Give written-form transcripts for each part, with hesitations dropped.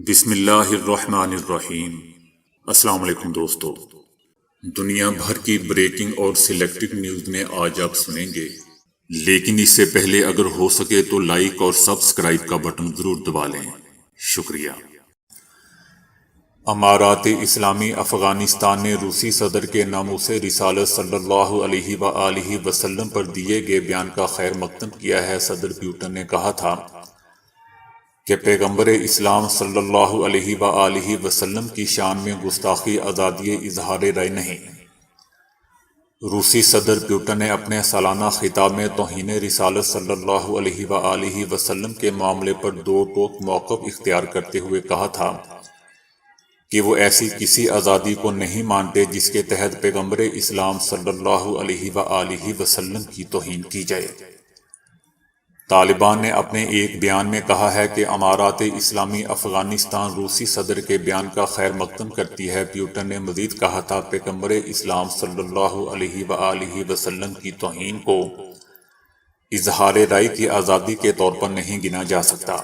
بسم اللہ الرحمن الرحیم۔ السلام علیکم دوستو، دنیا بھر کی بریکنگ اور سلیکٹڈ نیوز میں آج آپ سنیں گے، لیکن اس سے پہلے اگر ہو سکے تو لائک اور سبسکرائب کا بٹن ضرور دبا لیں۔ شکریہ۔ امارات اسلامی افغانستان نے روسی صدر کے ناموس رسالت صلی اللہ علیہ وآلہ وسلم پر دیے گئے بیان کا خیر مقدم کیا ہے۔ صدر پیوٹن نے کہا تھا کہ پیغمبر اسلام صلی اللہ علیہ وآلہ وسلم کی شان میں گستاخی آزادی اظہار رائے نہیں۔ روسی صدر پیوٹن نے اپنے سالانہ خطاب میں توہین رسالت صلی اللہ علیہ وآلہ وسلم کے معاملے پر دو ٹوک موقف اختیار کرتے ہوئے کہا تھا کہ وہ ایسی کسی آزادی کو نہیں مانتے جس کے تحت پیغمبر اسلام صلی اللہ علیہ وآلہ وسلم کی توہین کی جائے۔ طالبان نے اپنے ایک بیان میں کہا ہے کہ امارات اسلامی افغانستان روسی صدر کے بیان کا خیر مقدم کرتی ہے۔ پیوٹن نے مزید کہا تھا پیغمبر اسلام صلی اللہ علیہ وآلہ وسلم کی توہین کو اظہار رائے کی آزادی کے طور پر نہیں گنا جا سکتا،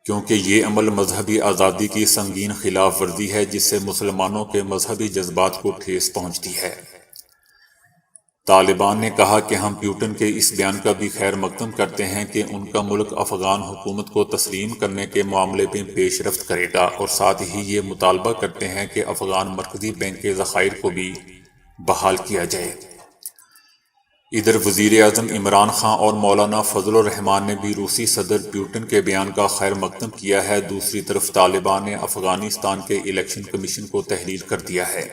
کیونکہ یہ عمل مذہبی آزادی کی سنگین خلاف ورزی ہے جس سے مسلمانوں کے مذہبی جذبات کو ٹھیس پہنچتی ہے۔ طالبان نے کہا کہ ہم پیوٹن کے اس بیان کا بھی خیر مقدم کرتے ہیں کہ ان کا ملک افغان حکومت کو تسلیم کرنے کے معاملے میں پیش رفت کرے گا، اور ساتھ ہی یہ مطالبہ کرتے ہیں کہ افغان مرکزی بینک کے ذخائر کو بھی بحال کیا جائے۔ ادھر وزیر اعظم عمران خان اور مولانا فضل الرحمان نے بھی روسی صدر پیوٹن کے بیان کا خیر مقدم کیا ہے۔ دوسری طرف طالبان نے افغانستان کے الیکشن کمیشن کو تحلیل کر دیا ہے۔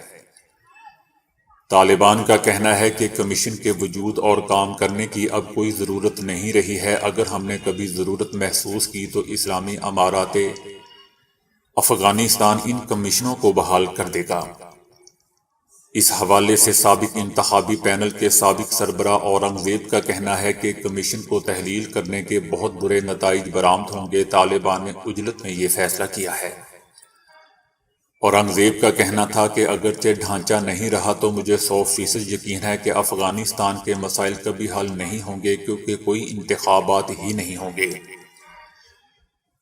طالبان کا کہنا ہے کہ کمیشن کے وجود اور کام کرنے کی اب کوئی ضرورت نہیں رہی ہے۔ اگر ہم نے کبھی ضرورت محسوس کی تو اسلامی امارات افغانستان ان کمیشنوں کو بحال کر دے گا۔ اس حوالے سے سابق انتخابی پینل کے سابق سربراہ اورنگزیب کا کہنا ہے کہ کمیشن کو تحلیل کرنے کے بہت برے نتائج برآمد ہوں گے۔ طالبان نے عجلت میں یہ فیصلہ کیا ہے۔ اورنگزیب کا کہنا تھا کہ اگرچہ ڈھانچہ نہیں رہا تو مجھے 100% یقین ہے کہ افغانستان کے مسائل کبھی حل نہیں ہوں گے، کیونکہ کوئی انتخابات ہی نہیں ہوں گے۔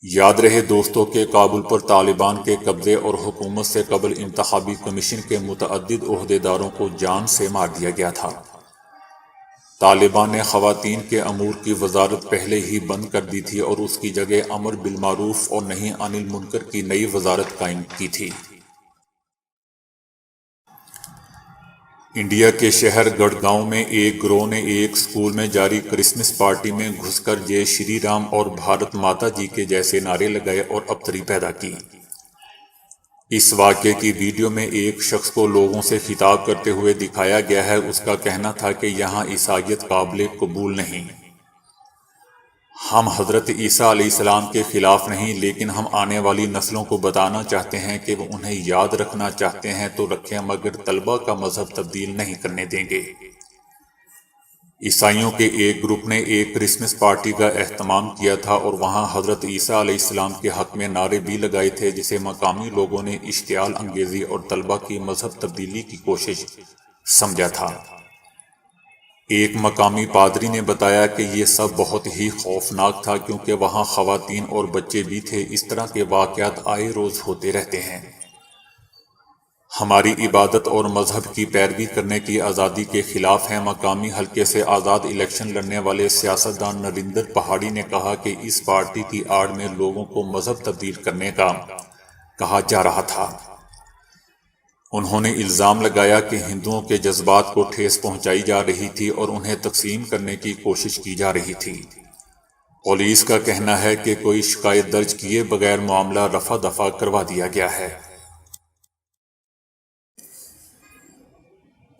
یاد رہے دوستوں کہ کابل پر طالبان کے قبضے اور حکومت سے قبل انتخابی کمیشن کے متعدد عہدیداروں کو جان سے مار دیا گیا تھا۔ طالبان نے خواتین کے امور کی وزارت پہلے ہی بند کر دی تھی اور اس کی جگہ امر بالمعروف اور نہی عن المنکر کی نئی وزارت قائم کی تھی۔ انڈیا کے شہر گڑگاؤں میں ایک گروہ نے ایک اسکول میں جاری کرسمس پارٹی میں گھس کر جے شری رام اور بھارت ماتا جی کے جیسے نعرے لگائے اور ابتری پیدا کی۔ اس واقعے کی ویڈیو میں ایک شخص کو لوگوں سے خطاب کرتے ہوئے دکھایا گیا ہے۔ اس کا کہنا تھا کہ یہاں عیسائیت قابل قبول نہیں۔ ہم حضرت عیسیٰ علیہ السلام کے خلاف نہیں، لیکن ہم آنے والی نسلوں کو بتانا چاہتے ہیں کہ وہ انہیں یاد رکھنا چاہتے ہیں تو رکھیں، مگر طلبہ کا مذہب تبدیل نہیں کرنے دیں گے۔ عیسائیوں کے ایک گروپ نے ایک کرسمس پارٹی کا اہتمام کیا تھا اور وہاں حضرت عیسیٰ علیہ السلام کے حق میں نعرے بھی لگائے تھے، جسے مقامی لوگوں نے اشتعال انگیزی اور طلبہ کی مذہب تبدیلی کی کوشش سمجھا تھا۔ ایک مقامی پادری نے بتایا کہ یہ سب بہت ہی خوفناک تھا، کیونکہ وہاں خواتین اور بچے بھی تھے۔ اس طرح کے واقعات آئے روز ہوتے رہتے ہیں۔ ہماری عبادت اور مذہب کی پیروی کرنے کی آزادی کے خلاف ہیں۔ مقامی حلقے سے آزاد الیکشن لڑنے والے سیاستدان نریندر پہاڑی نے کہا کہ اس پارٹی کی آڑ میں لوگوں کو مذہب تبدیل کرنے کا کہا جا رہا تھا۔ انہوں نے الزام لگایا کہ ہندوؤں کے جذبات کو ٹھیس پہنچائی جا رہی تھی اور انہیں تقسیم کرنے کی کوشش کی جا رہی تھی۔ پولیس کا کہنا ہے کہ کوئی شکایت درج کیے بغیر معاملہ رفع دفع کروا دیا گیا ہے۔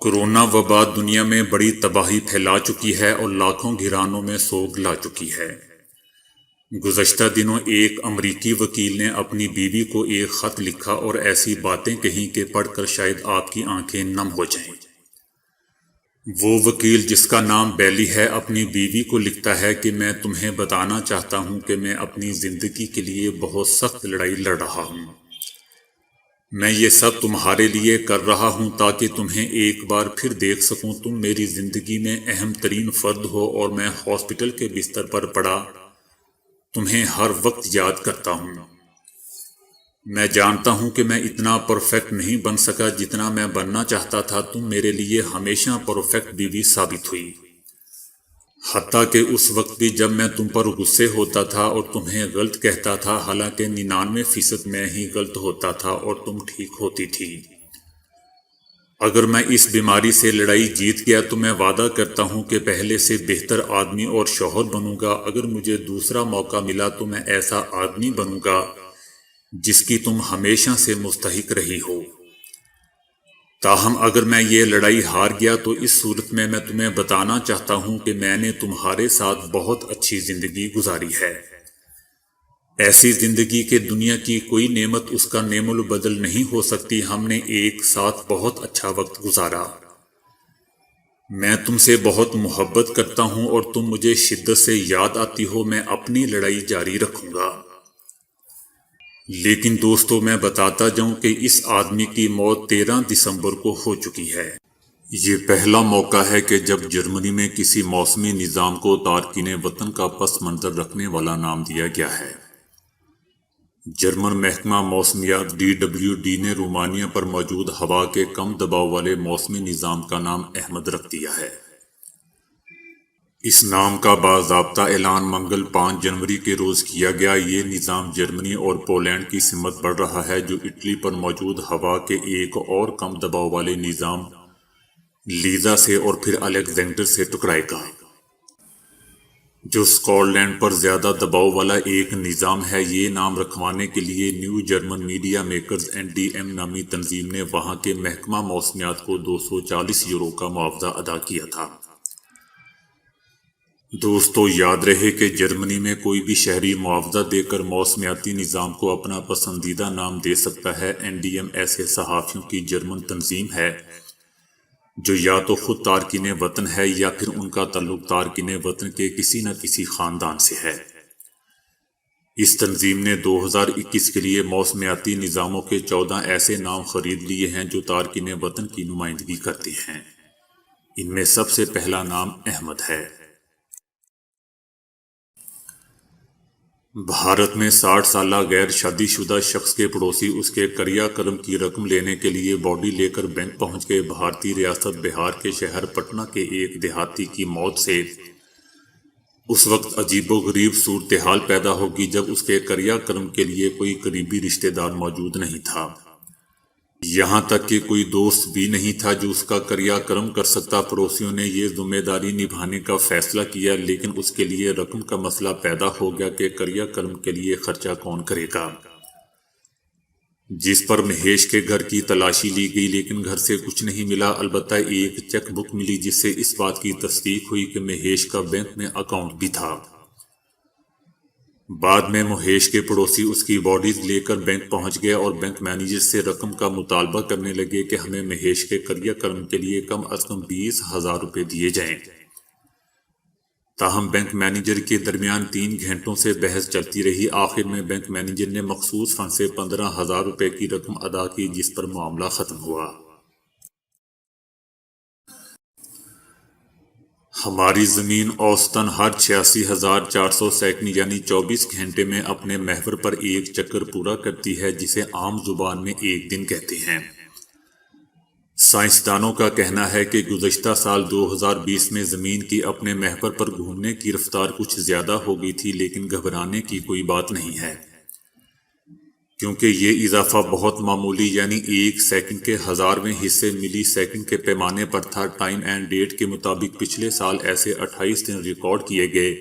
کورونا وبا دنیا میں بڑی تباہی پھیلا چکی ہے اور لاکھوں گھرانوں میں سوگ لا چکی ہے۔ گزشتہ دنوں ایک امریکی وکیل نے اپنی بیوی کو ایک خط لکھا اور ایسی باتیں کہیں کہ پڑھ کر شاید آپ کی آنکھیں نم ہو جائیں۔ وہ وکیل، جس کا نام بیلی ہے، اپنی بیوی کو لکھتا ہے کہ میں تمہیں بتانا چاہتا ہوں کہ میں اپنی زندگی کے لیے بہت سخت لڑائی لڑ رہا ہوں۔ میں یہ سب تمہارے لیے کر رہا ہوں تاکہ تمہیں ایک بار پھر دیکھ سکوں۔ تم میری زندگی میں اہم ترین فرد ہو اور میں ہاسپٹل کے بستر پر پڑا تمہیں ہر وقت یاد کرتا ہوں۔ میں جانتا ہوں کہ میں اتنا پرفیکٹ نہیں بن سکا جتنا میں بننا چاہتا تھا۔ تم میرے لیے ہمیشہ پرفیکٹ بیوی ثابت ہوئی، حتیٰ کہ اس وقت بھی جب میں تم پر غصے ہوتا تھا اور تمہیں غلط کہتا تھا، حالانکہ 99% میں ہی غلط ہوتا تھا اور تم ٹھیک ہوتی تھی۔ اگر میں اس بیماری سے لڑائی جیت گیا تو میں وعدہ کرتا ہوں کہ پہلے سے بہتر آدمی اور شوہر بنوں گا۔ اگر مجھے دوسرا موقع ملا تو میں ایسا آدمی بنوں گا جس کی تم ہمیشہ سے مستحق رہی ہو۔ تاہم اگر میں یہ لڑائی ہار گیا تو اس صورت میں تمہیں بتانا چاہتا ہوں کہ میں نے تمہارے ساتھ بہت اچھی زندگی گزاری ہے، ایسی زندگی کہ دنیا کی کوئی نعمت اس کا نعم البدل نہیں ہو سکتی۔ ہم نے ایک ساتھ بہت اچھا وقت گزارا، میں تم سے بہت محبت کرتا ہوں اور تم مجھے شدت سے یاد آتی ہو۔ میں اپنی لڑائی جاری رکھوں گا۔ لیکن دوستو، میں بتاتا جاؤں کہ اس آدمی کی موت 13 دسمبر کو ہو چکی ہے۔ یہ پہلا موقع ہے کہ جب جرمنی میں کسی موسمی نظام کو تارکین وطن کا پس منظر رکھنے والا نام دیا گیا ہے۔ جرمن محکمہ موسمیات DWD نے رومانیہ پر موجود ہوا کے کم دباؤ والے موسمی نظام کا نام احمد رکھ دیا ہے۔ اس نام کا باضابطہ اعلان منگل 5 جنوری کے روز کیا گیا۔ یہ نظام جرمنی اور پولینڈ کی سمت بڑھ رہا ہے، جو اٹلی پر موجود ہوا کے ایک اور کم دباؤ والے نظام لیزا سے اور پھر الیگزینڈر سے ٹکرائے گا، جو اسکاٹ لینڈ پر زیادہ دباؤ والا ایک نظام ہے۔ یہ نام رکھوانے کے لیے new German media makers NDM نامی تنظیم نے وہاں کے محکمہ موسمیات کو 240 یورو کا معاوضہ ادا کیا تھا۔ دوستو، یاد رہے کہ جرمنی میں کوئی بھی شہری معاوضہ دے کر موسمیاتی نظام کو اپنا پسندیدہ نام دے سکتا ہے۔ NDM ایسے صحافیوں کی جرمن تنظیم ہے جو یا تو خود تارکین وطن ہے یا پھر ان کا تعلق تارکین وطن کے کسی نہ کسی خاندان سے ہے۔ اس تنظیم نے 2021 کے لیے موسمیاتی نظاموں کے 14 ایسے نام خرید لیے ہیں جو تارکین وطن کی نمائندگی کرتے ہیں۔ ان میں سب سے پہلا نام احمد ہے۔ بھارت میں 60 سالہ غیر شادی شدہ شخص کے پڑوسی اس کے کریا کرم کی رقم لینے کے لیے باڈی لے کر بینک پہنچ گئے۔ بھارتی ریاست بہار کے شہر پٹنہ کے ایک دیہاتی کی موت سے اس وقت عجیب و غریب صورتحال پیدا ہوگی جب اس کے کریا کرم کے لیے کوئی قریبی رشتہ دار موجود نہیں تھا، یہاں تک کہ کوئی دوست بھی نہیں تھا جو اس کا کریا کرم کر سکتا۔ پڑوسیوں نے یہ ذمہ داری نبھانے کا فیصلہ کیا، لیکن اس کے لیے رقم کا مسئلہ پیدا ہو گیا کہ کریا کرم کے لیے خرچہ کون کرے گا، جس پر مہیش کے گھر کی تلاشی لی گئی لیکن گھر سے کچھ نہیں ملا، البتہ ایک چیک بک ملی جس سے اس بات کی تصدیق ہوئی کہ مہیش کا بینک میں اکاؤنٹ بھی تھا۔ بعد میں مہیش کے پڑوسی اس کی باڈی لے کر بینک پہنچ گئے اور بینک مینیجر سے رقم کا مطالبہ کرنے لگے کہ ہمیں مہیش کے کریا کرم کے لیے کم از کم 20,000 روپے دیے جائیں۔ تاہم بینک مینیجر کے درمیان 3 گھنٹوں سے بحث چلتی رہی۔ آخر میں بینک مینیجر نے مخصوص فنڈ سے 15,000 روپے کی رقم ادا کی، جس پر معاملہ ختم ہوا۔ ہماری زمین اوسطاً ہر 86,400 سیکنڈ یعنی 24 گھنٹے میں اپنے محور پر ایک چکر پورا کرتی ہے، جسے عام زبان میں ایک دن کہتے ہیں۔ سائنسدانوں کا کہنا ہے کہ گزشتہ سال 2020 میں زمین کی اپنے محور پر گھومنے کی رفتار کچھ زیادہ ہو گئی تھی، لیکن گھبرانے کی کوئی بات نہیں ہے، کیونکہ یہ اضافہ بہت معمولی یعنی 1 سیکنڈ کے 1000ویں حصے ملی سیکنڈ کے پیمانے پر تھا۔ ٹائم اینڈ ڈیٹ کے مطابق پچھلے سال ایسے 28 دن ریکارڈ کیے گئے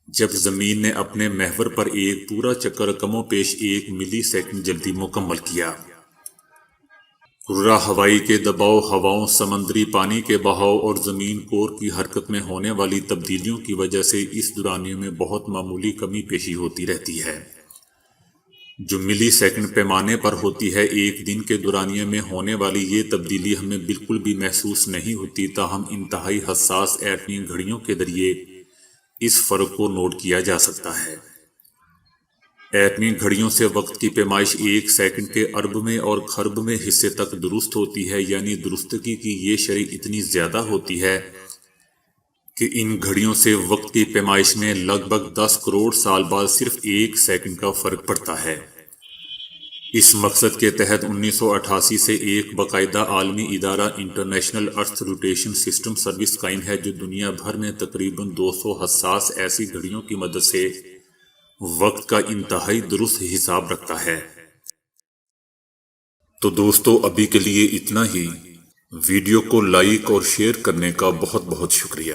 جب زمین نے اپنے محور پر ایک پورا چکر کم و بیش 1 ملی سیکنڈ جلدی مکمل کیا۔ کرہ ہوائی کے دباؤ، ہواؤں، سمندری پانی کے بہاؤ اور زمین کور کی حرکت میں ہونے والی تبدیلیوں کی وجہ سے اس دورانیے میں بہت معمولی کمی پیشی ہوتی رہتی ہے، جو ملی سیکنڈ پیمانے پر ہوتی ہے۔ ایک دن کے دورانیے میں ہونے والی یہ تبدیلی ہمیں بالکل بھی محسوس نہیں ہوتی، تاہم انتہائی حساس ایٹمی گھڑیوں کے ذریعے اس فرق کو نوٹ کیا جا سکتا ہے۔ ایٹمی گھڑیوں سے وقت کی پیمائش 1 سیکنڈ کے اربویں اور کھربویں حصے تک درست ہوتی ہے، یعنی درستگی کی یہ شرح اتنی زیادہ ہوتی ہے کہ ان گھڑیوں سے وقت کی پیمائش میں لگ بھگ 10 کروڑ سال بعد صرف 1 سیکنڈ کا فرق پڑتا ہے۔ اس مقصد کے تحت 1988 سے ایک باقاعدہ عالمی ادارہ انٹرنیشنل ارتھ روٹیشن سسٹم سروس قائم ہے، جو دنیا بھر میں تقریباً 200 حساس ایسی گھڑیوں کی مدد سے وقت کا انتہائی درست حساب رکھتا ہے۔ تو دوستو، ابھی کے لیے اتنا ہی۔ ویڈیو کو لائک اور شیئر کرنے کا بہت بہت شکریہ۔